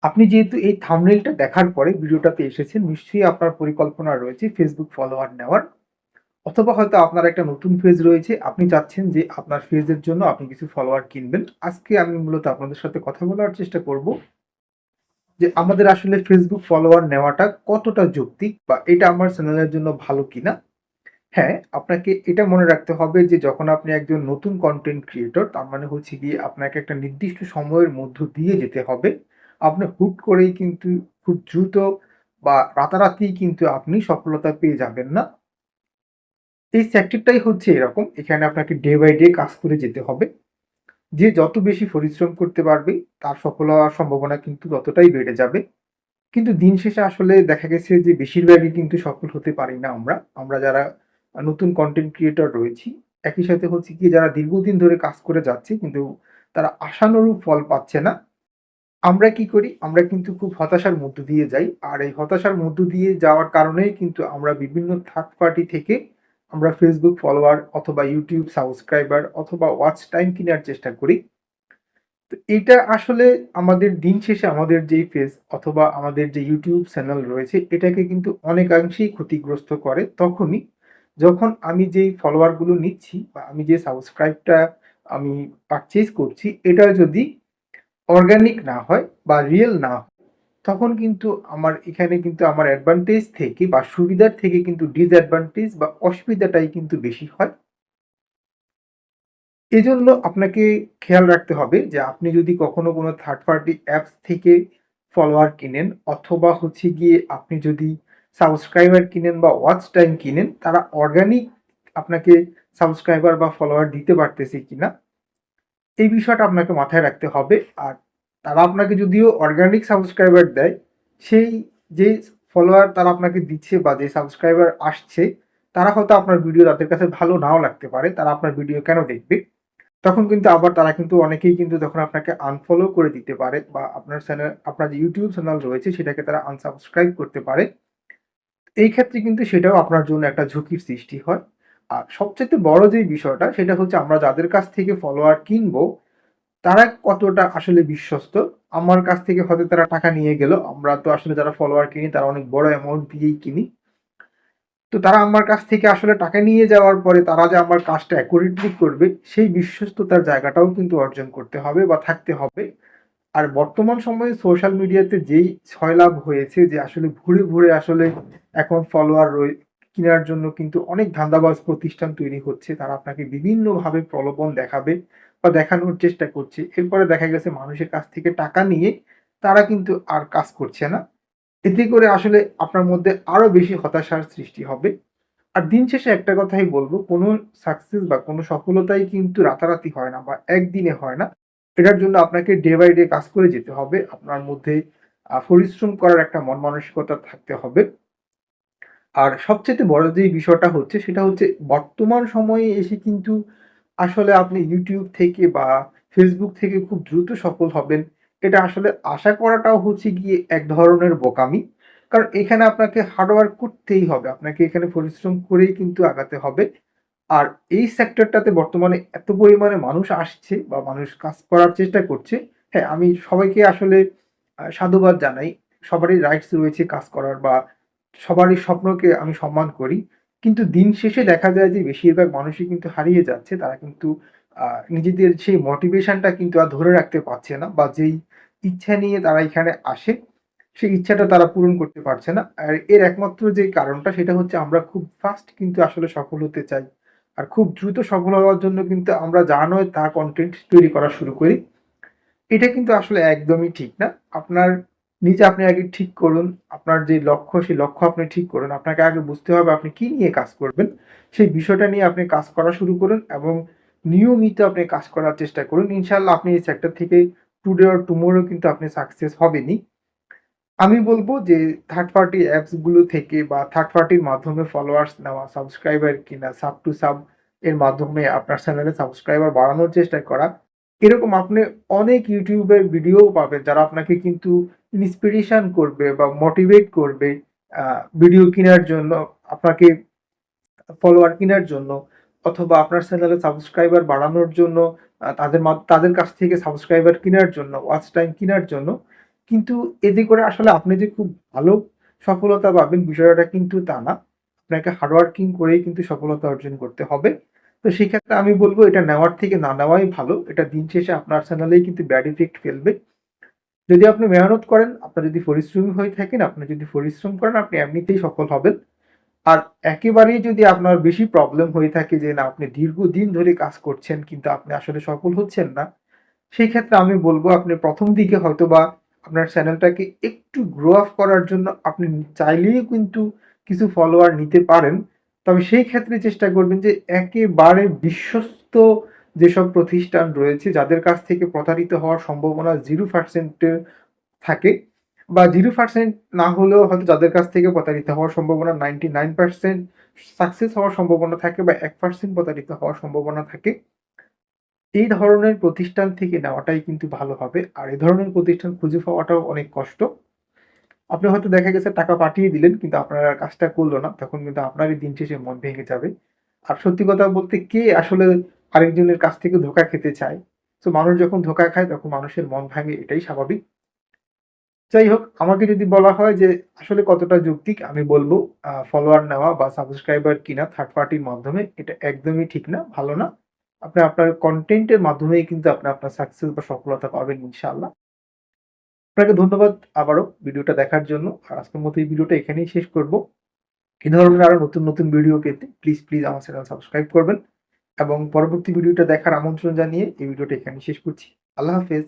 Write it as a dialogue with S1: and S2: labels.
S1: আপনি যেহেতু এই থাম্বনেইলটা দেখার পরে ভিডিওটাতে এসেছেন, নিশ্চয়ই আপনার পরিকল্পনা রয়েছে Facebook ফলোয়ার নেওয়ার। অথবা হয়তো আপনার একটা নতুন পেজ রয়েছে। আপনি চাচ্ছেন যে আপনার পেজের জন্য আপনি কিছু ফলোয়ার কিনবেন। আজকে আমি মূলত আপনাদের সাথে কথা বলার চেষ্টা করব যে আমাদের আসলে Facebook ফলোয়ার নেওয়াটা কতটা যৌক্তিক বা এটা আমার চ্যানেলের জন্য ভালো কিনা? হ্যাঁ, আপনাকে এটা মনে রাখতে হবে যে যখন আপনি একজন নতুন কনটেন্ট ক্রিয়েটর তার মানে হচ্ছে গিয়ে আপনাকে একটা নির্দিষ্ট সময়ের মধ্য দিয়ে যেতে হবে। আপনি হুট করেই কিন্তু খুব দ্রুত বা রাতারাতি কিন্তু আপনি সফলতা পেয়ে যাবেন না। এই সেক্টরটাই হচ্ছে এরকম। এখানে আপনাকে ডে বাই ডে কাজ করে যেতে হবে। যে যত বেশি পরিশ্রম করতে পারবে তার সফল হওয়ার সম্ভাবনা কিন্তু ততটাই বেড়ে যাবে। কিন্তু দিন শেষে আসলে দেখা গেছে যে বেশিরভাগই কিন্তু সফল হতে পারি না আমরা। আমরা যারা নতুন কনটেন্ট ক্রিয়েটর রয়েছি, একই সাথে হচ্ছে গিয়ে যারা দীর্ঘদিন ধরে কাজ করে যাচ্ছে কিন্তু তারা আশানুরূপ ফল পাচ্ছে না। আমরা কি করি? আমরা কিন্তু খুব হতাশার মধ্য দিয়ে যাই। আর এই হতাশার মধ্য দিয়ে যাওয়ার কারণেই কিন্তু আমরা বিভিন্ন থার্ড পার্টি থেকে আমরা Facebook ফলোয়ার অথবা YouTube সাবস্ক্রাইবার অথবা ওয়াচ টাইম কেনার চেষ্টা করি। তো এইটা আসলে আমাদের দিন শেষে আমাদের যেই পেজ অথবা আমাদের যে YouTube চ্যানেল রয়েছে এটাকে কিন্তু অনেকাংশেই ক্ষতিগ্রস্ত করে তখনই যখন আমি যেই ফলোয়ার গুলো নিচ্ছি বা আমি যে সাবস্ক্রাইবটা আমি পারচেজ করছি এটা যদি অর্গানিক না হয় বা রিয়েল না হয় তখন কিন্তু আমার এখানে কিন্তু আমার অ্যাডভান্টেজ থেকে বা সুবিধার থেকে কিন্তু ডিসঅ্যাডভান্টেজ বা অসুবিধাটাই কিন্তু বেশি হয়। এজন্য আপনাকে খেয়াল রাখতে হবে যে আপনি যদি কখনো কোনো থার্ড পার্টি অ্যাপস থেকে ফলোয়ার কিনেন অথবা হচ্ছে গিয়ে আপনি যদি সাবস্ক্রাইবার কিনেন বা ওয়াচ টাইম কিনেন, তারা অর্গানিক আপনাকে সাবস্ক্রাইবার বা ফলোয়ার দিতে পারতেছে কিনা, এই বিষয়টা আপনাকে মাথায় রাখতে হবে। আর তারা আপনাকে যদিও অর্গানিক সাবস্ক্রাইবার দেয়, সেই যে ফলোয়ার তারা আপনাকে দিচ্ছে বা যে সাবস্ক্রাইবার আসছে, তারা হয়তো আপনার ভিডিও তাদের কাছে ভালো নাও লাগতে পারে। তারা আপনার ভিডিও কেন দেখবে? তখন কিন্তু আবার তারা কিন্তু অনেকেই কিন্তু তখন আপনাকে আনফলো করে দিতে পারে বা আপনার চ্যানেল আপনার যে YouTube চ্যানেল রয়েছে সেটাকে তারা আনসাবস্ক্রাইব করতে পারে। এই ক্ষেত্রে কিন্তু সেটাও আপনার জন্য একটা ঝুঁকির সৃষ্টি হয়। আর সবচাইতে বড় যেই বিষয়টা সেটা হচ্ছে আমরা যাদের কাছ থেকে ফলোয়ার কিনবো, তারা কতটা আসলে বিশ্বস্ত। আমার কাছ থেকে হয়তো তারা টাকা নিয়ে গেল। আমরা তো আসলে যারা ফলোয়ার কিনি তারা অনেক বড় অ্যামাউন্ট দিয়েই কিনি। তো তারা আমার কাছ থেকে আসলে টাকা নিয়ে যাওয়ার পরে তারা যে আমার কাজটা অ্যাকুরেটলি করবে, সেই বিশ্বস্ততার জায়গাটাও কিন্তু অর্জন করতে হবে বা থাকতে হবে। আর বর্তমান সময়ে সোশ্যাল মিডিয়াতে যেই ছয়লাভ হয়েছে যে আসলে ভুরে আসলে এখন ফলোয়ার কেনার জন্য কিন্তু অনেক ধান্দাবাজ প্রতিষ্ঠান তৈরি হচ্ছে। তারা আপনাকে বিভিন্নভাবে প্রলোভন দেখাবে বা দেখানোর চেষ্টা করছে। এরপরে দেখা গেছে মানুষের কাছ থেকে টাকা নিয়ে তারা কিন্তু আর কাজ করছে না। এতে করে আসলে আপনার মধ্যে আরো বেশি হতাশার সৃষ্টি হবে। আর দিন শেষে একটা কথাই বলব, কোনো সাকসেস বা কোনো সফলতাই কিন্তু রাতারাতি হয় না বা একদিনে হয় না। এটার জন্য আপনাকে ডে বাই ডে কাজ করে যেতে হবে। আপনার মধ্যে পরিশ্রম করার একটা মন মানসিকতা থাকতে হবে। আর সবচাইতে বড় যেই বিষয়টা হচ্ছে সেটা হচ্ছে বর্তমান সময়ে এসে কিন্তু আসলে আপনি YouTube থেকে বা Facebook থেকে খুব দ্রুত সফল হবেন, এটা আসলে আশা করাটাও হচ্ছে গিয়ে এক ধরনের বোকামি। কারণ এখানে আপনাকে হার্ড ওয়ার্ক করতেই হবে। আপনাকে এখানে পরিশ্রম করেই কিন্তু আগাতে হবে। আর এই সেক্টরটাতে বর্তমানে এত পরিমাণে মানুষ আসছে বা মানুষ কাজ করার চেষ্টা করছে। হ্যাঁ, আমি সবাইকে আসলে সাধুবাদ জানাই। সবারই রাইটস রয়েছে কাজ করার বা সবারই স্বপ্নকে আমি সম্মান করি। কিন্তু দিন শেষে দেখা যায় যে বেশিরভাগ মানুষই কিন্তু হারিয়ে যাচ্ছে। তারা কিন্তু আ নিজেদের সেই মোটিভেশনটা কিন্তু আর ধরে রাখতে পারছে না বা যেই ইচ্ছা নিয়ে তারা এখানে আসে, সেই ইচ্ছাটা তারা পূরণ করতে পারছে না। আর এর একমাত্র যে কারণটা সেটা হচ্ছে আমরা খুব ফাস্ট কিন্তু আসলে সফল হতে চাই। আর খুব দ্রুত সফল হওয়ার জন্য কিন্তু আমরা যা নয় তা কনটেন্ট তৈরি করা শুরু করি। এটা কিন্তু আসলে একদমই ঠিক না। আপনার নিজে আপনি আগে ঠিক করুন। আপনার যে লক্ষ্য, সেই লক্ষ্য আপনি ঠিক করুন। আপনাকে আগে বুঝতে হবে আপনি কি নিয়ে কাজ করবেন। সেই বিষয়টা নিয়ে আপনি কাজ করা শুরু করুন এবং নিয়মিত আপনি কাজ করার চেষ্টা করুন। ইনশাআল্লাহ আপনি এই সেক্টর থেকে টুডে অর টুমরো কিন্তু আপনি সাকসেস হবেনই। আমি বলব যে থার্ড পার্টি অ্যাপস গুলো থেকে বা থার্ড পার্টির মাধ্যমে ফলোয়ার্স নেওয়া, সাবস্ক্রাইবার কিনা, সাব টু সাব এর মাধ্যমে আপনার চ্যানেলে সাবস্ক্রাইবার বাড়ানোর চেষ্টা করা। এরকম আপনি অনেক ইউটিউবের ভিডিও পাবেন যারা আপনাকে কিন্তু ইন্সপিরেশন করবে বা মোটিভেট করবে আ ভিডিও কিনার জন্য, আপনাকে ফলোয়ার কিনার জন্য অথবা আপনার চ্যানেলে সাবস্ক্রাইবার বাড়ানোর জন্য তাদের কাছ থেকে সাবস্ক্রাইবার কিনার জন্য, ওয়াচ টাইম কিনার জন্য। কিন্তু এতে করে আসলে আপনি যে খুব ভালো সফলতা পাবেন বিষয়টা কিন্তু তা না। আপনাকে হার্ড ওয়ার্কিং করেই কিন্তু সফলতা অর্জন করতে হবে। তো সেক্ষেত্রে আমি বলব এটা নেওয়ার থেকে না নেওয়াই ভালো। এটা দিন শেষে আপনার চ্যানেলেই কিন্তু ব্যাড ইফেক্ট ফেলবে। যদি আপনি মেহনত করেন, আপনার যদি পরিশ্রমী হয়ে থাকেন, আপনি যদি পরিশ্রম করেন আপনি এমনিতেই সফল হবেন। আর একেবারেই যদি আপনার বেশি প্রবলেম হয়ে থাকে যে না আপনি দীর্ঘদিন ধরে কাজ করছেন কিন্তু আপনি আসলে সফল হচ্ছেন না, সেই ক্ষেত্রে আমি বলব আপনি ১ম দিকে হয়তোবা আপনার চ্যানেলটাকে একটু গ্রো আপ করার জন্য আপনি চাইলেই কিন্তু কিছু ফলোয়ার নিতে পারেন। তবে সেই ক্ষেত্রে চেষ্টা করবেন যে একেবারে বিশ্বস্ত যেসব প্রতিষ্ঠান রয়েছে যাদের কাছ থেকে প্রতারিত হওয়ার সম্ভাবনা 0% এর থাকে বা 0% না হলেও হয়তো যাদের কাছ থেকে প্রতারিত হওয়ার সম্ভাবনা 99% সাকসেস হওয়ার সম্ভাবনা থাকে বা 1% প্রতারিত হওয়ার সম্ভাবনা থাকে। এই ধরনের প্রতিষ্ঠান থেকে নেওয়াটাই কিন্তু ভালো হবে। আর এ ধরনের প্রতিষ্ঠান খুঁজে পাওয়াটাও অনেক কষ্ট। আপনি হয়তো দেখা গেছে টাকা পাঠিয়ে দিলেন কিন্তু আপনার আর কাজটা করল না। তখন কিন্তু আপনারই দিন শেষে মন ভেঙে যাবে। আর সত্যি কথা বলতে কে আসলে আরেকজনের কাছ থেকে ধোঁকা খেতে চায়? সো মানুষ যখন ধোঁকা খায় তখন মানুষের মন ভাঙে এটাই স্বাভাবিক। যাই হোক, আমাকে যদি বলা হয় যে আসলে কতটা যৌক্তিক আমি বলব ফলোয়ার নেওয়া বা সাবস্ক্রাইবার কিনা থার্ড পার্টির মাধ্যমে এটা একদমই ঠিক না, ভালো না। আপনি আপনার কনটেন্ট এর মাধ্যমেই কিন্তু আপনি আপনার সাকসেস বা সফলতা পাবেন ইনশাআল্লাহ। আপনাকে ধন্যবাদ আবারও ভিডিওটা দেখার জন্য। আর আজকের মতো এই ভিডিওটা এখানেই শেষ করব। এই ধরনের আরো নতুন ভিডিও পেতে প্লিজ আমার চ্যানেল সাবস্ক্রাইব করবেন এবং পরবর্তী ভিডিওটা দেখার আমন্ত্রণ জানিয়ে এই ভিডিওটা এখানেই শেষ করছি। আল্লাহ হাফেজ।